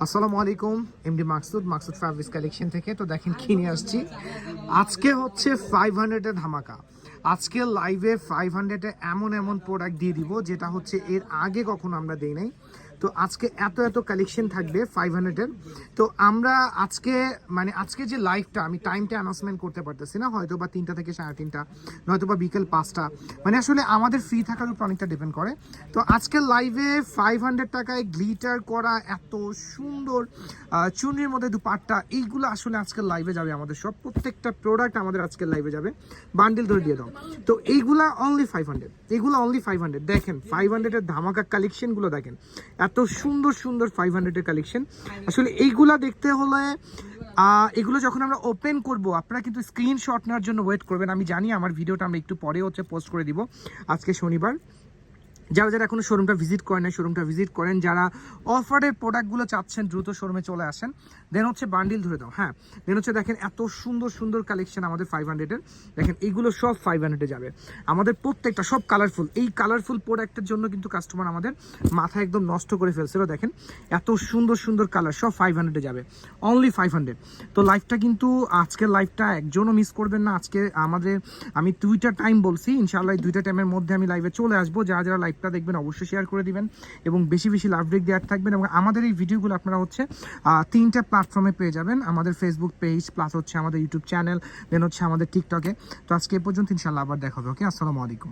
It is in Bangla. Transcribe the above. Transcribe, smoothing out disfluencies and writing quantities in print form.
আসসালামু আলাইকুম, এমডি মাকসুদ ফ্যাব্রিক্স কালেকশন থেকে। তো দেখেন কি নিয়ে আসছি আজকে হচ্ছে 500 এর ধামাকা। আজকে লাইভে 500-এ এমন প্রোডাক্ট দিয়ে দিব যেটা হচ্ছে এর আগে কখনো আমরা দেই নাই। তো আজকে এত কালেকশন থাকবে 500-এর। তো আমরা আজকে যে লাইভটা আমি টাইমটা অ্যানাউন্সমেন্ট করতে পারতেছি না, হয়তো বা 3টা থেকে 3:30, নয়তো বা বিকেল 5টা, আসলে আমাদের ফ্রি থাকার উপর অনেকটা ডিপেন্ড করে। তো আজকের লাইভে 500 টাকায় গ্লিটার করা এত সুন্দর চুনরির মধ্যে দুপাট্টা, এইগুলো আসলে আজকের লাইভে যাবে। আমাদের সব প্রত্যেকটা প্রোডাক্ট আমাদের আজকের লাইভে যাবে। বান্ডিল ধরে দিয়ে দাও। তো এইগুলা অনলি 500, এগুলো অনলি 500। দেখেন 500-এর ধামাকা কালেকশনগুলো দেখেন, এত সুন্দর 500-এর কালেকশন। আসলে এইগুলা দেখতে হলে এগুলো যখন আমরা ওপেন করব, আপনারা কিন্তু স্ক্রিনশট নেওয়ার জন্য ওয়েট করবেন। আমি জানি আমার ভিডিওটা আমরা একটু পরে পোস্ট করে দিব আজকে শনিবার। যারা এখনো শোরুমটা ভিজিট করেন না, শোরুমটা ভিজিট করেন। যারা অফারের প্রোডাক্টগুলো চাচ্ছেন দ্রুত শোরুমে চলে আসেন। দেন হচ্ছে বান্ডিল ধরে দাও। হ্যাঁ, দেন হচ্ছে দেখেন এত সুন্দর কালেকশন আমাদের 500-এর। দেখেন এইগুলো সব 500-এ যাবে। আমাদের প্রত্যেকটা সব কালারফুল। এই কালারফুল প্রোডাক্টের জন্য কিন্তু কাস্টমার আমাদের মাথা একদম নষ্ট করে ফেলছিল। দেখেন এত সুন্দর কালার, সব 500-এ যাবে, অনলি 500। তো লাইভটা কিন্তু আজকের লাইভটা একজনও মিস করবেন না। আজকে আমি 2টা টাইম বলছি, ইনশাআল্লাহ 2টা টাইমের মধ্যে আমি লাইভে চলে আসবো। যারা লাইভ দেখবেন অবশ্যই শেয়ার করে দিবেন এবং বেশি লাভ ব্রেক দেওয়ার থাকবেন। এবং আমাদের এই ভিডিওগুলো আপনারা হচ্ছে 3টা প্ল্যাটফর্মে পেয়ে যাবেন, আমাদের ফেসবুক পেজ, প্লাস হচ্ছে আমাদের ইউটিউব চ্যানেল, দেন হচ্ছে আমাদের টিকটকে। তো আজকে এ পর্যন্ত, ইনশাআল্লাহ আবার দেখা হবে। ওকে, আসসালামু আলাইকুম।